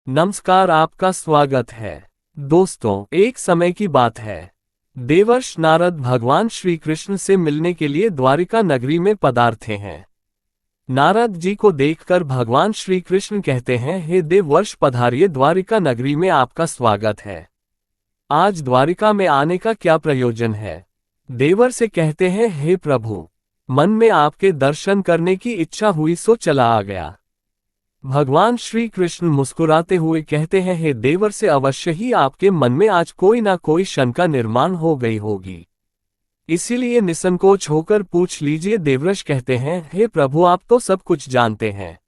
नमस्कार, आपका स्वागत है। दोस्तों, एक समय की बात है। देवर्ष नारद भगवान श्री कृष्ण से मिलने के लिए द्वारिका नगरी में पधारते हैं। नारद जी को देखकर भगवान श्री कृष्ण कहते हैं, हे देवर्ष पधारिए, द्वारिका नगरी में आपका स्वागत है। आज द्वारिका में आने का क्या प्रयोजन है? देवर से कहते हैं, हे प्रभु, मन में आपके दर्शन करने की इच्छा हुई सो चला आ गया। भगवान श्री कृष्ण मुस्कुराते हुए कहते हैं, हे देवर से अवश्य ही आपके मन में आज कोई ना कोई शंका निर्माण हो गई होगी, इसीलिए निसंकोच होकर पूछ लीजिए। देवर्ष कहते हैं, हे प्रभु, आप तो सब कुछ जानते हैं।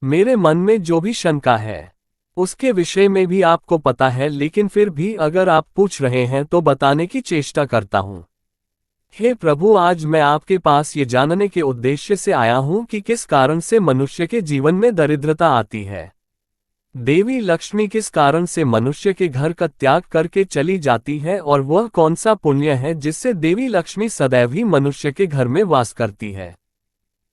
मेरे मन में जो भी शंका है उसके विषय में भी आपको पता है, लेकिन फिर भी अगर आप पूछ रहे हैं तो बताने की चेष्टा करता हूं। हे प्रभु, आज मैं आपके पास ये जानने के उद्देश्य से आया हूं कि किस कारण से मनुष्य के जीवन में दरिद्रता आती है। देवी लक्ष्मी किस कारण से मनुष्य के घर का त्याग करके चली जाती है, और वह कौन सा पुण्य है जिससे देवी लक्ष्मी सदैव ही मनुष्य के घर में वास करती है।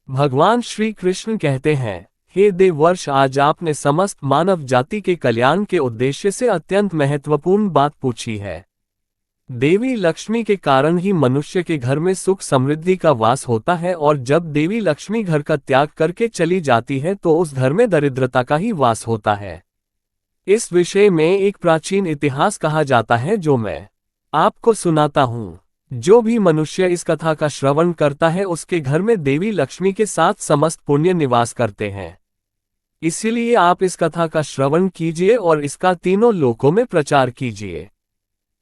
भगवान श्री कृष्ण कहते हैं, हे देवर्ष, आज आपने समस्त मानव जाति के कल्याण के उद्देश्य से अत्यंत महत्वपूर्ण बात पूछी है। देवी लक्ष्मी के कारण ही मनुष्य के घर में सुख समृद्धि का वास होता है, और जब देवी लक्ष्मी घर का त्याग करके चली जाती है तो उस घर में दरिद्रता का ही वास होता है। इस विषय में एक प्राचीन इतिहास कहा जाता है, जो मैं आपको सुनाता हूँ। जो भी मनुष्य इस कथा का श्रवण करता है उसके घर में देवी लक्ष्मी के साथ समस्त पुण्य निवास करते हैं। इसीलिए आप इस कथा का श्रवण कीजिए और इसका तीनों लोकों में प्रचार कीजिए।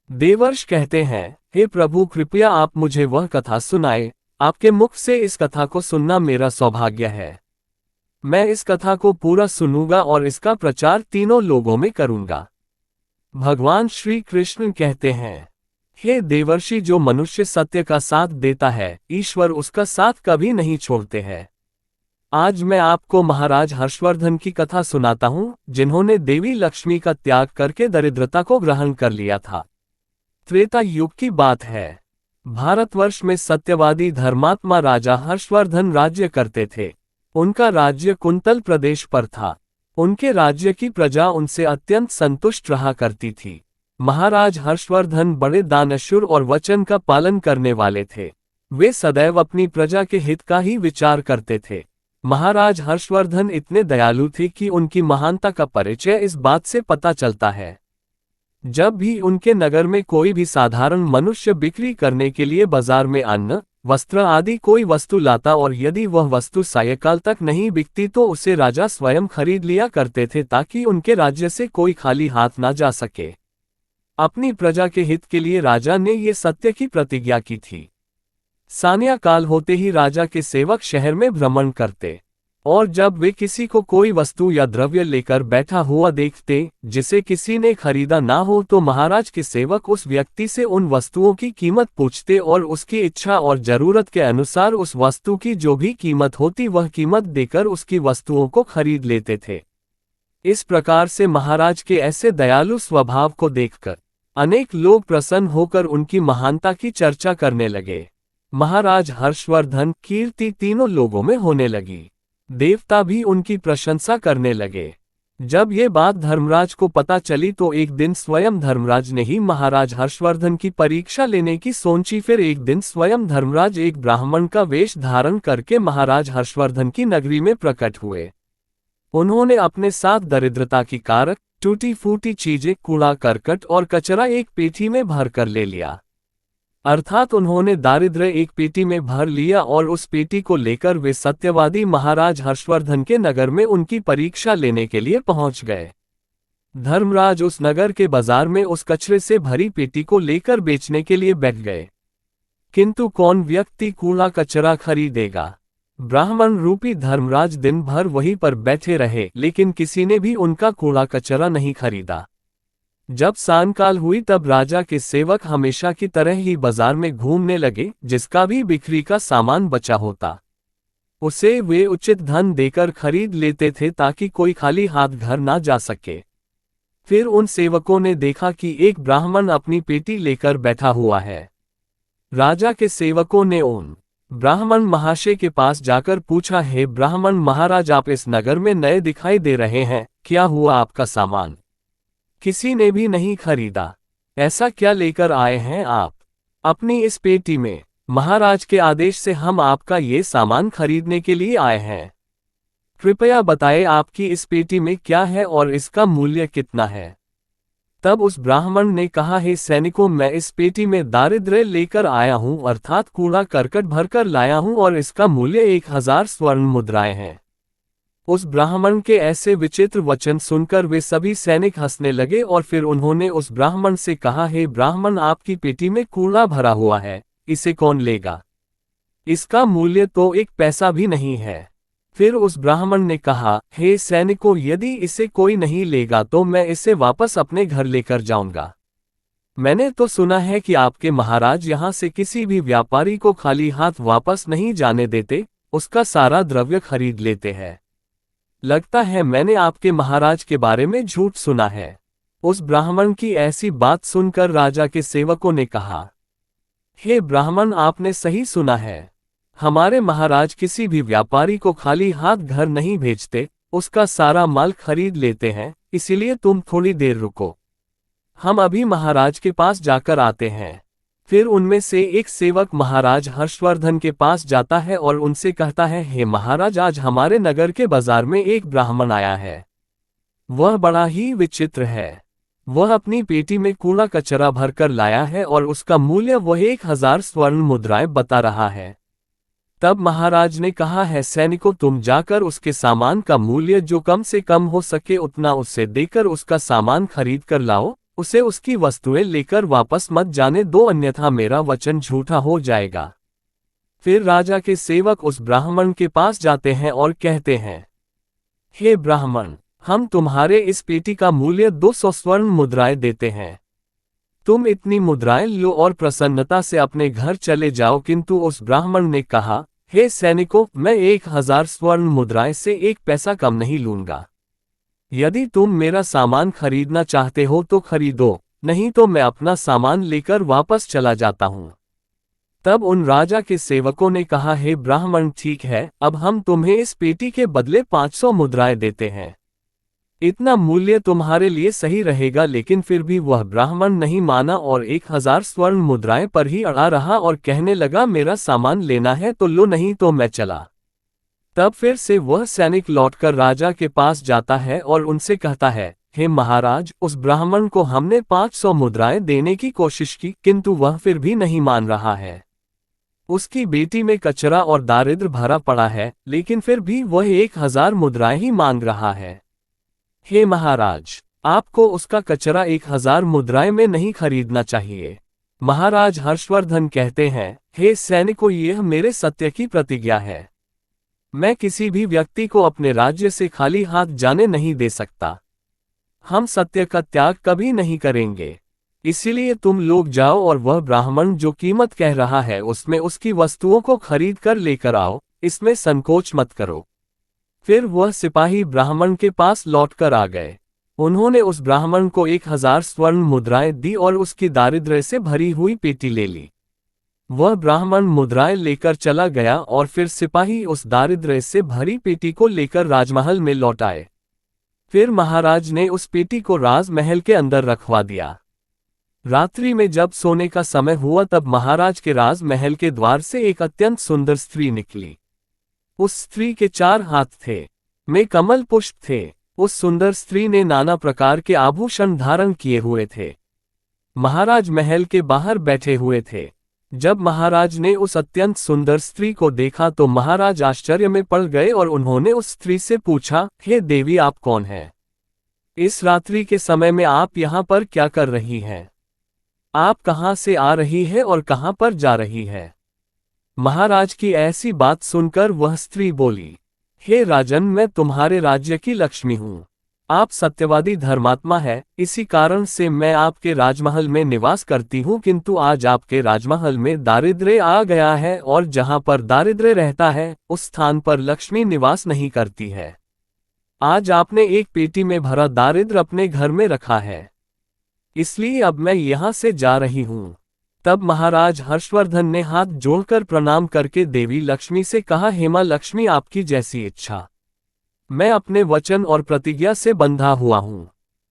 देवर्ष कहते हैं, हे प्रभु, कृपया आप मुझे वह कथा सुनाए। आपके मुख से इस कथा को सुनना मेरा सौभाग्य है। मैं इस कथा को पूरा सुनूंगा और इसका प्रचार तीनों लोगों में करूंगा। भगवान श्री कृष्ण कहते हैं, हे देवर्षि, जो मनुष्य सत्य का साथ देता है, ईश्वर उसका साथ कभी नहीं छोड़ते हैं। आज मैं आपको महाराज हर्षवर्धन की कथा सुनाता हूं, जिन्होंने देवी लक्ष्मी का त्याग करके दरिद्रता को ग्रहण कर लिया था। त्रेता युग की बात है। भारतवर्ष में सत्यवादी धर्मात्मा राजा हर्षवर्धन राज्य करते थे। उनका राज्य कुंतल प्रदेश पर था। उनके राज्य की प्रजा उनसे अत्यंत संतुष्ट रहा करती थी। महाराज हर्षवर्धन बड़े दानशूर और वचन का पालन करने वाले थे। वे सदैव अपनी प्रजा के हित का ही विचार करते थे। महाराज हर्षवर्धन इतने दयालु थे कि उनकी महानता का परिचय इस बात से पता चलता है। जब भी उनके नगर में कोई भी साधारण मनुष्य बिक्री करने के लिए बाजार में अन्न, वस्त्र आदि कोई वस्तु लाता और यदि वह वस्तु सायकाल तक नहीं बिकती तो उसे राजा स्वयं खरीद लिया करते थे, ताकि उनके राज्य से कोई खाली हाथ ना जा सके। अपनी प्रजा के हित के लिए राजा ने ये सत्य की प्रतिज्ञा की थी। सान्या काल होते ही राजा के सेवक शहर में भ्रमण करते, और जब वे किसी को कोई वस्तु या द्रव्य लेकर बैठा हुआ देखते जिसे किसी ने खरीदा ना हो, तो महाराज के सेवक उस व्यक्ति से उन वस्तुओं की कीमत पूछते और उसकी इच्छा और जरूरत के अनुसार उस वस्तु की जो भी कीमत होती वह कीमत देकर उसकी वस्तुओं को खरीद लेते थे। इस प्रकार से महाराज के ऐसे दयालु स्वभाव को देखकर अनेक लोग प्रसन्न होकर उनकी महानता की चर्चा करने लगे। महाराज हर्षवर्धन कीर्ति तीनों लोगों में होने लगी। देवता भी उनकी प्रशंसा करने लगे। जब ये बात धर्मराज को पता चली तो एक दिन स्वयं धर्मराज ने ही महाराज हर्षवर्धन की परीक्षा लेने की सोची। फिर एक दिन स्वयं धर्मराज एक ब्राह्मण का वेश धारण करके महाराज हर्षवर्धन की नगरी में प्रकट हुए। उन्होंने अपने साथ दरिद्रता की कारक टूटी फूटी चीजें, कूड़ा करकट और कचरा एक पेटी में भर कर ले लिया। अर्थात उन्होंने दारिद्र्य एक पेटी में भर लिया और उस पेटी को लेकर वे सत्यवादी महाराज हर्षवर्धन के नगर में उनकी परीक्षा लेने के लिए पहुंच गए। धर्मराज उस नगर के बाजार में उस कचरे से भरी पेटी को लेकर बेचने के लिए बैठ गए, किंतु कौन व्यक्ति कूड़ा कचरा खरीदेगा। ब्राह्मण रूपी धर्मराज दिन भर वहीं पर बैठे रहे, लेकिन किसी ने भी उनका कूड़ा कचरा नहीं खरीदा। जब सायंकाल हुई तब राजा के सेवक हमेशा की तरह ही बाजार में घूमने लगे। जिसका भी बिक्री का सामान बचा होता उसे वे उचित धन देकर खरीद लेते थे, ताकि कोई खाली हाथ घर ना जा सके। फिर उन सेवकों ने देखा कि एक ब्राह्मण अपनी पेटी लेकर बैठा हुआ है। राजा के सेवकों ने उन ब्राह्मण महाशय के पास जाकर पूछा, हे ब्राह्मण महाराज, आप इस नगर में नए दिखाई दे रहे हैं, क्या हुआ आपका सामान किसी ने भी नहीं खरीदा? ऐसा क्या लेकर आए हैं आप अपनी इस पेटी में? महाराज के आदेश से हम आपका ये सामान खरीदने के लिए आए हैं। कृपया बताएं आपकी इस पेटी में क्या है और इसका मूल्य कितना है। तब उस ब्राह्मण ने कहा, हे सैनिकों, मैं इस पेटी में दारिद्र्य लेकर आया हूं, अर्थात कूड़ा करकट भरकर लाया हूं और इसका मूल्य 1000 स्वर्ण मुद्राएं हैं। उस ब्राह्मण के ऐसे विचित्र वचन सुनकर वे सभी सैनिक हंसने लगे और फिर उन्होंने उस ब्राह्मण से कहा, हे ब्राह्मण, आपकी पेटी में कूड़ा भरा हुआ है, इसे कौन लेगा? इसका मूल्य तो 1 पैसा भी नहीं है। फिर उस ब्राह्मण ने कहा, हे सैनिकों, यदि इसे कोई नहीं लेगा तो मैं इसे वापस अपने घर लेकर जाऊंगा। मैंने तो सुना है कि आपके महाराज यहाँ से किसी भी व्यापारी को खाली हाथ वापस नहीं जाने देते, उसका सारा द्रव्य खरीद लेते हैं। लगता है मैंने आपके महाराज के बारे में झूठ सुना है। उस ब्राह्मण की ऐसी बात सुनकर राजा के सेवकों ने कहा, हे ब्राह्मण, आपने सही सुना है। हमारे महाराज किसी भी व्यापारी को खाली हाथ घर नहीं भेजते, उसका सारा माल खरीद लेते हैं, इसीलिए तुम थोड़ी देर रुको, हम अभी महाराज के पास जाकर आते हैं। फिर उनमें से एक सेवक महाराज हर्षवर्धन के पास जाता है और उनसे कहता है, हे महाराज, आज हमारे नगर के बाजार में एक ब्राह्मण आया है। वह बड़ा ही विचित्र है। वह अपनी पेटी में कूड़ा कचरा भरकर लाया है और उसका मूल्य वह 1000 स्वर्ण मुद्राएं बता रहा है। तब महाराज ने कहा, है सैनिकों, तुम जाकर उसके सामान का मूल्य जो कम से कम हो सके उतना उससे देकर उसका सामान खरीद कर लाओ, उसे उसकी वस्तुएं लेकर वापस मत जाने दो, अन्यथा मेरा वचन झूठा हो जाएगा। फिर राजा के सेवक उस ब्राह्मण के पास जाते हैं और कहते हैं, हे ब्राह्मण, हम तुम्हारे इस पेटी का मूल्य 200 स्वर्ण मुद्राएं देते हैं। तुम इतनी मुद्राएं लो और प्रसन्नता से अपने घर चले जाओ। किंतु उस ब्राह्मण ने कहा, हे सैनिकों, मैं 1000 स्वर्ण मुद्राएं से 1 पैसा कम नहीं लूंगा। यदि तुम मेरा सामान खरीदना चाहते हो तो खरीदो, नहीं तो मैं अपना सामान लेकर वापस चला जाता हूं। तब उन राजा के सेवकों ने कहा, हे ब्राह्मण, ठीक है, अब हम तुम्हें इस पेटी के बदले 500 मुद्राएं देते हैं। इतना मूल्य तुम्हारे लिए सही रहेगा। लेकिन फिर भी वह ब्राह्मण नहीं माना और 1000 स्वर्ण मुद्राएं पर ही अड़ा रहा और कहने लगा, मेरा सामान लेना है तो लो, नहीं तो मैं चला। तब फिर से वह सैनिक लौटकर राजा के पास जाता है और उनसे कहता है, हे महाराज, उस ब्राह्मण को हमने 500 मुद्राएं देने की कोशिश की, किंतु वह फिर भी नहीं मान रहा है। उसकी बेटी में कचरा और दारिद्र्य भरा पड़ा है, लेकिन फिर भी वह 1000 मुद्राएं ही मांग रहा है। हे महाराज, आपको उसका कचरा 1000 मुद्राएं में नहीं खरीदना चाहिए। महाराज हर्षवर्धन कहते हैं, हे सैनिकों, यह मेरे सत्य की प्रतिज्ञा है। मैं किसी भी व्यक्ति को अपने राज्य से खाली हाथ जाने नहीं दे सकता। हम सत्य का त्याग कभी नहीं करेंगे। इसीलिए तुम लोग जाओ और वह ब्राह्मण जो कीमत कह रहा है उसमें उसकी वस्तुओं को खरीद कर लेकर आओ, इसमें संकोच मत करो। फिर वह सिपाही ब्राह्मण के पास लौटकर आ गए। उन्होंने उस ब्राह्मण को 1000 स्वर्ण मुद्राएं दी और उसकी दारिद्र्य से भरी हुई पेटी ले ली। वह ब्राह्मण मुद्राएं लेकर चला गया और फिर सिपाही उस दारिद्र्य से भरी पेटी को लेकर राजमहल में लौट आए। फिर महाराज ने उस पेटी को राजमहल के अंदर रखवा दिया। रात्रि में जब सोने का समय हुआ तब महाराज के राजमहल के द्वार से एक अत्यंत सुंदर स्त्री निकली। उस स्त्री के 4 हाथ थे, में कमल पुष्प थे। उस सुंदर स्त्री ने नाना प्रकार के आभूषण धारण किए हुए थे। महाराज महल के बाहर बैठे हुए थे। जब महाराज ने उस अत्यंत सुंदर स्त्री को देखा तो महाराज आश्चर्य में पड़ गए और उन्होंने उस स्त्री से पूछा, हे देवी, आप कौन हैं? इस रात्रि के समय में आप यहाँ पर क्या कर रही हैं? आप कहाँ से आ रही है और कहाँ पर जा रही है? महाराज की ऐसी बात सुनकर वह स्त्री बोली, हे राजन, मैं तुम्हारे राज्य की लक्ष्मी हूँ। आप सत्यवादी धर्मात्मा है, इसी कारण से मैं आपके राजमहल में निवास करती हूँ। किंतु आज आपके राजमहल में दारिद्र्य आ गया है और जहाँ पर दारिद्र्य रहता है उस स्थान पर लक्ष्मी निवास नहीं करती है। आज आपने एक पेटी में भरा दारिद्र्य अपने घर में रखा है, इसलिए अब मैं यहाँ से जा रही हूँ। तब महाराज हर्षवर्धन ने हाथ जोड़कर प्रणाम करके देवी लक्ष्मी से कहा, हे मां लक्ष्मी, आपकी जैसी इच्छा। मैं अपने वचन और प्रतिज्ञा से बंधा हुआ हूं।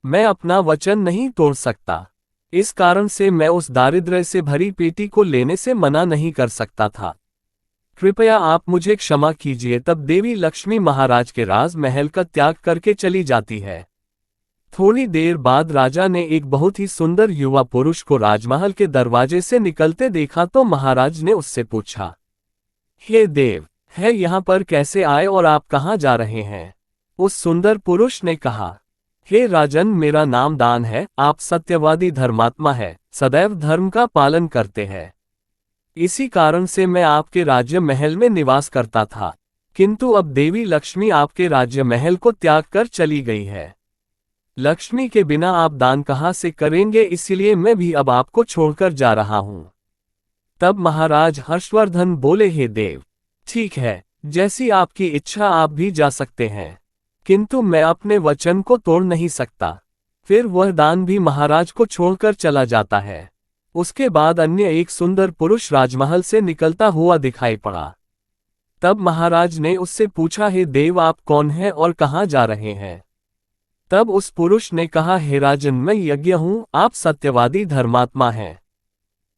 मैं अपना वचन नहीं तोड़ सकता। इस कारण से मैं उस दारिद्र्य से भरी पेटी को लेने से मना नहीं कर सकता था। कृपया आप मुझे क्षमा कीजिए। तब देवी लक्ष्मी महाराज के राजमहल का त्याग करके चली जाती है। थोड़ी देर बाद राजा ने एक बहुत ही सुंदर युवा पुरुष को राजमहल के दरवाजे से निकलते देखा तो महाराज ने उससे पूछा, हे देव, है यहाँ पर कैसे आए और आप कहाँ जा रहे हैं? उस सुंदर पुरुष ने कहा, हे राजन, मेरा नाम दान है। आप सत्यवादी धर्मात्मा है, सदैव धर्म का पालन करते हैं। इसी कारण से मैं आपके राज्य महल में निवास करता था, किंतु अब देवी लक्ष्मी आपके राज्य महल को त्याग कर चली गई है। लक्ष्मी के बिना आप दान कहाँ से करेंगे, इसलिए मैं भी अब आपको छोड़कर जा रहा हूं। तब महाराज हर्षवर्धन बोले, हे देव, ठीक है, जैसी आपकी इच्छा, आप भी जा सकते हैं, किंतु मैं अपने वचन को तोड़ नहीं सकता। फिर वह दान भी महाराज को छोड़कर चला जाता है। उसके बाद अन्य एक सुंदर पुरुष राजमहल से निकलता हुआ दिखाई पड़ा। तब महाराज ने उससे पूछा, हे देव, आप कौन हैं और कहाँ जा रहे हैं? तब उस पुरुष ने कहा, हे राजन, मैं यज्ञ हूं। आप सत्यवादी धर्मात्मा हैं।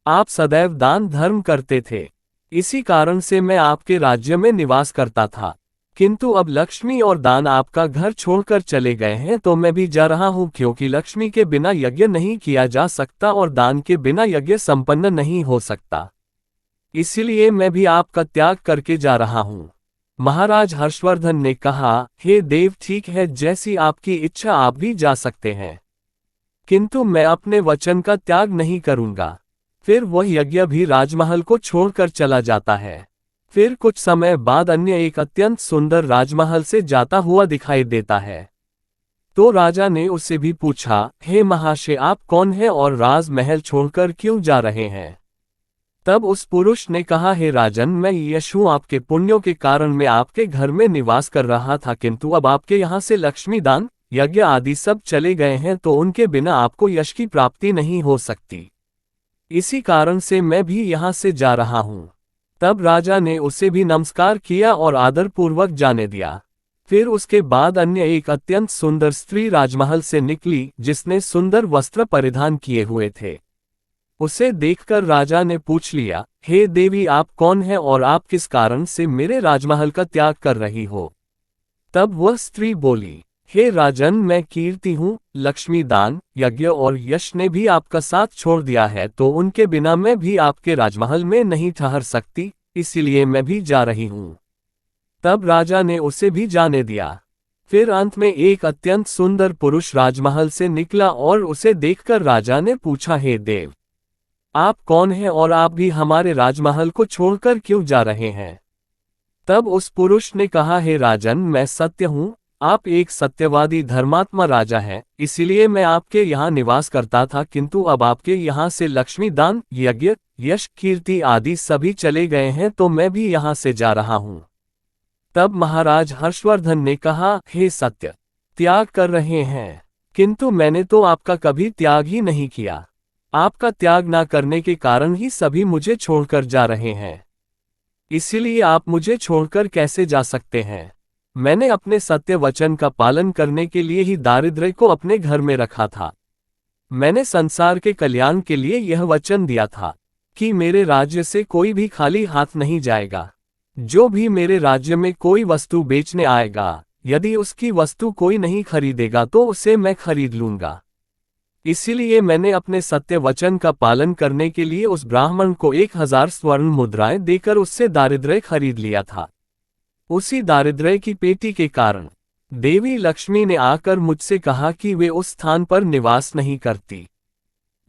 आप सदैव दान धर्म करते थे, इसी कारण से मैं आपके राज्य में निवास करता था, किंतु अब लक्ष्मी और दान आपका घर छोड़कर चले गए हैं तो मैं भी जा रहा हूं, क्योंकि लक्ष्मी के बिना यज्ञ नहीं किया जा सकता और दान के बिना यज्ञ संपन्न नहीं हो सकता। इसलिए मैं भी आपका त्याग करके जा रहा हूं। महाराज हर्षवर्धन ने कहा, हे देव, ठीक है, जैसी आपकी इच्छा, आप भी जा सकते हैं, किंतु मैं अपने वचन का त्याग नहीं करूंगा। फिर वह यज्ञ भी राजमहल को छोड़कर चला जाता है। फिर कुछ समय बाद अन्य एक अत्यंत सुंदर राजमहल से जाता हुआ दिखाई देता है। तो राजा ने उससे भी पूछा, हे महाशय, आप कौन हैं और राजमहल छोड़कर क्यों जा रहे हैं? तब उस पुरुष ने कहा, हे राजन, मैं यश हूं। आपके पुण्यों के कारण मैं आपके घर में निवास कर रहा था, किंतु अब आपके यहाँ से लक्ष्मी, दान, यज्ञ आदि सब चले गए हैं तो उनके बिना आपको यश की प्राप्ति नहीं हो सकती। इसी कारण से मैं भी यहाँ से जा रहा हूँ। तब राजा ने उसे भी नमस्कार किया और आदरपूर्वक जाने दिया। फिर उसके बाद अन्य एक अत्यंत सुंदर स्त्री राजमहल से निकली, जिसने सुंदर वस्त्र परिधान किए हुए थे। उसे देखकर राजा ने पूछ लिया, हे देवी, आप कौन हैं और आप किस कारण से मेरे राजमहल का त्याग कर रही हो? तब वह स्त्री बोली, हे राजन, मैं कीर्ति हूँ। लक्ष्मी, दान, यज्ञ और यश ने भी आपका साथ छोड़ दिया है, तो उनके बिना मैं भी आपके राजमहल में नहीं ठहर सकती, इसीलिए मैं भी जा रही हूँ। तब राजा ने उसे भी जाने दिया। फिर अंत में एक अत्यंत सुंदर पुरुष राजमहल से निकला और उसे देखकर राजा ने पूछा, हे देव, आप कौन हैं और आप भी हमारे राजमहल को छोड़कर क्यों जा रहे हैं? तब उस पुरुष ने कहा, हे राजन, मैं सत्य हूँ। आप एक सत्यवादी धर्मात्मा राजा हैं, इसीलिए मैं आपके यहाँ निवास करता था, किंतु अब आपके यहाँ से लक्ष्मी, दान, यज्ञ, यश, कीर्ति आदि सभी चले गए हैं तो मैं भी यहाँ से जा रहा हूँ। तब महाराज हर्षवर्धन ने कहा, हे सत्य, त्याग कर रहे हैं, किंतु मैंने तो आपका कभी त्याग ही नहीं किया। आपका त्याग ना करने के कारण ही सभी मुझे छोड़कर जा रहे हैं। इसीलिए आप मुझे छोड़कर कैसे जा सकते हैं? मैंने अपने सत्य वचन का पालन करने के लिए ही दारिद्र्य को अपने घर में रखा था। मैंने संसार के कल्याण के लिए यह वचन दिया था कि मेरे राज्य से कोई भी खाली हाथ नहीं जाएगा। जो भी मेरे राज्य में कोई वस्तु बेचने आएगा, यदि उसकी वस्तु कोई नहीं खरीदेगा तो उसे मैं खरीद लूंगा। इसीलिए मैंने अपने सत्य वचन का पालन करने के लिए उस ब्राह्मण को 1000 स्वर्ण मुद्राएं देकर उससे दारिद्र्य खरीद लिया था। उसी दारिद्र्य की पेटी के कारण देवी लक्ष्मी ने आकर मुझसे कहा कि वे उस स्थान पर निवास नहीं करती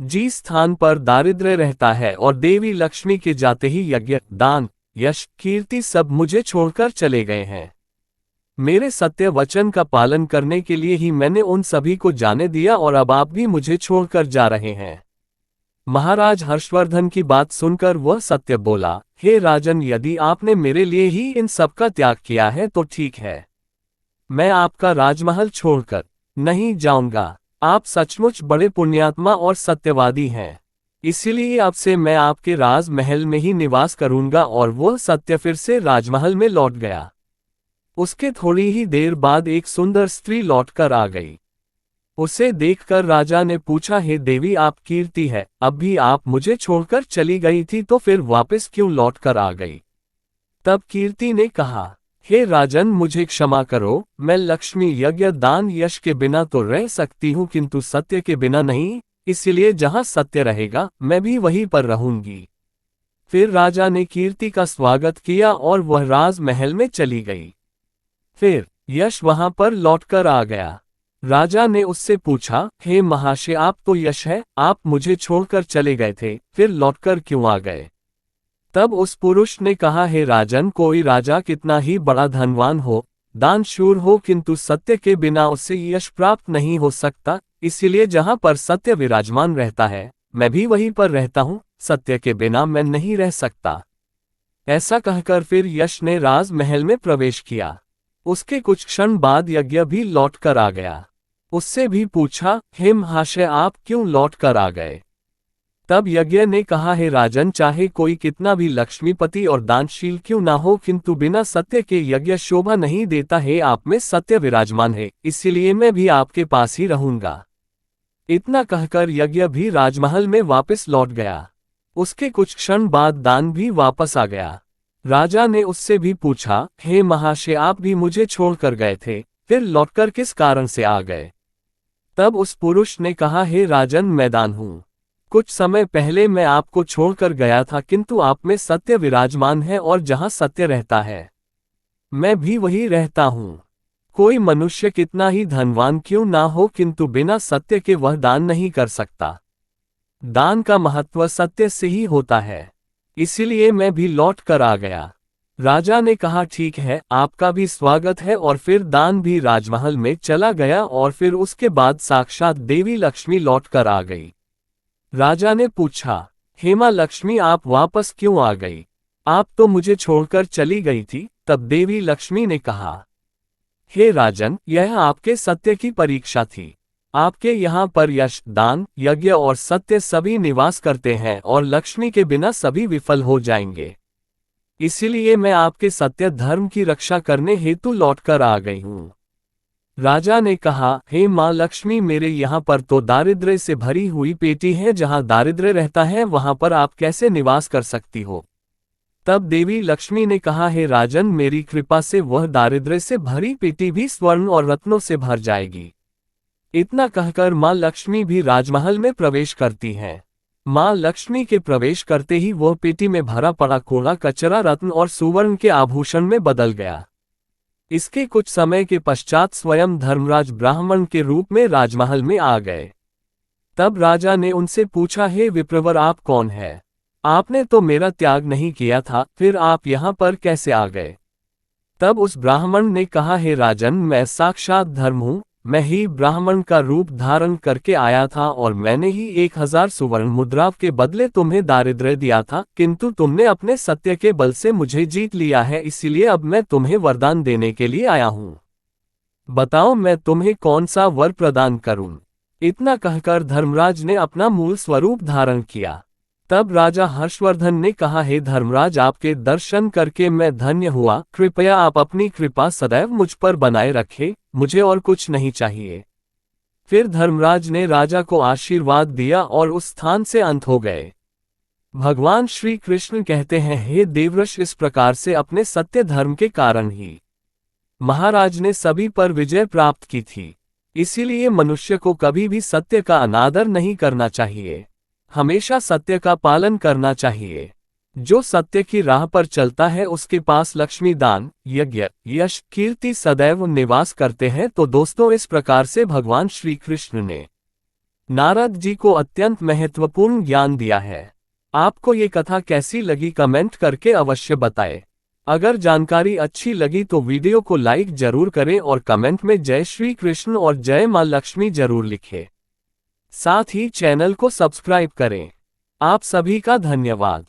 जिस स्थान पर दारिद्र्य रहता है, और देवी लक्ष्मी के जाते ही यज्ञ, दान, यश, कीर्ति सब मुझे छोड़कर चले गए हैं। मेरे सत्य वचन का पालन करने के लिए ही मैंने उन सभी को जाने दिया और अब आप भी मुझे छोड़कर जा रहे हैं। महाराज हर्षवर्धन की बात सुनकर वह सत्य बोला, हे राजन, यदि आपने मेरे लिए ही इन सब का त्याग किया है तो ठीक है, मैं आपका राजमहल छोड़कर नहीं जाऊंगा। आप सचमुच बड़े पुण्यात्मा और सत्यवादी हैं। इसीलिए अब से मैं आपके राजमहल में ही निवास करूंगा। और वह सत्य फिर से राजमहल में लौट गया। उसके थोड़ी ही देर बाद एक सुंदर स्त्री लौटकर आ गई। उसे देखकर राजा ने पूछा, हे देवी, आप कीर्ति है, अब भी आप मुझे छोड़कर चली गई थी तो फिर वापस क्यों लौटकर आ गई? तब कीर्ति ने कहा, हे राजन, मुझे क्षमा करो, मैं लक्ष्मी, यज्ञ, दान, यश के बिना तो रह सकती हूँ किंतु सत्य के बिना नहीं, इसलिए जहाँ सत्य रहेगा मैं भी वहीं पर रहूंगी। फिर राजा ने कीर्ति का स्वागत किया और वह राजमहल में चली गई। फिर यश वहां पर लौटकर आ गया। राजा ने उससे पूछा, हे महाशय, आप तो यश है, आप मुझे छोड़कर चले गए थे, फिर लौटकर क्यों आ गए? तब उस पुरुष ने कहा, हे राजन, कोई राजा कितना ही बड़ा धनवान हो, दानशूर हो, किंतु सत्य के बिना उससे यश प्राप्त नहीं हो सकता। इसीलिए जहां पर सत्य विराजमान रहता है मैं भी वहीं पर रहता हूं, सत्य के बिना मैं नहीं रह सकता। ऐसा कहकर फिर यश ने राजमहल में प्रवेश किया। उसके कुछ क्षण बाद यज्ञ भी लौट कर आ गया। उससे भी पूछा, हे महाशय, आप क्यों लौट कर आ गए? तब यज्ञ ने कहा, हे राजन, चाहे कोई कितना भी लक्ष्मीपति और दानशील क्यों ना हो, किंतु बिना सत्य के यज्ञ शोभा नहीं देता है। आप में सत्य विराजमान है, इसीलिए मैं भी आपके पास ही रहूंगा। इतना कहकर यज्ञ भी राजमहल में वापस लौट गया। उसके कुछ क्षण बाद दान भी वापस आ गया। राजा ने उससे भी पूछा, हे महाशय, आप भी मुझे छोड़कर गए थे, फिर लौटकर किस कारण से आ गए? तब उस पुरुष ने कहा, हे राजन, मैदान हूँ। कुछ समय पहले मैं आपको छोड़कर गया था, किंतु आप में सत्य विराजमान है और जहाँ सत्य रहता है मैं भी वही रहता हूँ। कोई मनुष्य कितना ही धनवान क्यों ना हो, किंतु बिना सत्य के वह दान नहीं कर सकता। दान का महत्व सत्य से ही होता है, इसीलिए मैं भी लौट कर आ गया। राजा ने कहा, ठीक है, आपका भी स्वागत है। और फिर दान भी राजमहल में चला गया और फिर उसके बाद साक्षात देवी लक्ष्मी लौट कर आ गई। राजा ने पूछा, हे मां लक्ष्मी, आप वापस क्यों आ गई? आप तो मुझे छोड़कर चली गई थी। तब देवी लक्ष्मी ने कहा, हे राजन, यह आपके सत्य की परीक्षा थी। आपके यहाँ पर यश, दान, यज्ञ और सत्य सभी निवास करते हैं और लक्ष्मी के बिना सभी विफल हो जाएंगे। इसीलिए मैं आपके सत्य धर्म की रक्षा करने हेतु लौटकर आ गई हूँ। राजा ने कहा, हे माँ लक्ष्मी, मेरे यहाँ पर तो दारिद्र्य से भरी हुई पेटी है, जहाँ दारिद्र्य रहता है वहां पर आप कैसे निवास कर सकती हो? तब देवी लक्ष्मी ने कहा, हे राजन, मेरी कृपा से वह दारिद्र्य से भरी पेटी भी स्वर्ण और रत्नों से भर जाएगी। इतना कहकर मां लक्ष्मी भी राजमहल में प्रवेश करती हैं। मां लक्ष्मी के प्रवेश करते ही वह पेटी में भरा पड़ा कूड़ा कचरा रत्न और सुवर्ण के आभूषण में बदल गया। इसके कुछ समय के पश्चात स्वयं धर्मराज ब्राह्मण के रूप में राजमहल में आ गए। तब राजा ने उनसे पूछा, हे विप्रवर, आप कौन है? आपने तो मेरा त्याग नहीं किया था, फिर आप यहाँ पर कैसे आ गए? तब उस ब्राह्मण ने कहा, हे राजन, मैं साक्षात धर्म हूँ, मैं ही ब्राह्मण का रूप धारण करके आया था और मैंने ही 1000 सुवर्ण मुद्रा के बदले तुम्हें दारिद्र्य दिया था, किंतु तुमने अपने सत्य के बल से मुझे जीत लिया है, इसीलिए अब मैं तुम्हें वरदान देने के लिए आया हूँ। बताओ मैं तुम्हें कौन सा वर प्रदान करूं? इतना कहकर धर्मराज ने अपना मूल स्वरूप धारण किया। तब राजा हर्षवर्धन ने कहा, हे धर्मराज, आपके दर्शन करके मैं धन्य हुआ, कृपया आप अपनी कृपा सदैव मुझ पर बनाए रखें, मुझे और कुछ नहीं चाहिए। फिर धर्मराज ने राजा को आशीर्वाद दिया और उस स्थान से अंत हो गए। भगवान श्री कृष्ण कहते हैं, हे देवऋषि, इस प्रकार से अपने सत्य धर्म के कारण ही महाराज ने सभी पर विजय प्राप्त की थी। इसीलिए मनुष्य को कभी भी सत्य का अनादर नहीं करना चाहिए, हमेशा सत्य का पालन करना चाहिए। जो सत्य की राह पर चलता है उसके पास लक्ष्मी, दान, यज्ञ, यश, कीर्ति सदैव निवास करते हैं। तो दोस्तों, इस प्रकार से भगवान श्री कृष्ण ने नारद जी को अत्यंत महत्वपूर्ण ज्ञान दिया है। आपको ये कथा कैसी लगी कमेंट करके अवश्य बताएं। अगर जानकारी अच्छी लगी तो वीडियो को लाइक जरूर करें और कमेंट में जय श्री कृष्ण और जय मां लक्ष्मी जरूर लिखें। साथ ही चैनल को सब्सक्राइब करें। आप सभी का धन्यवाद।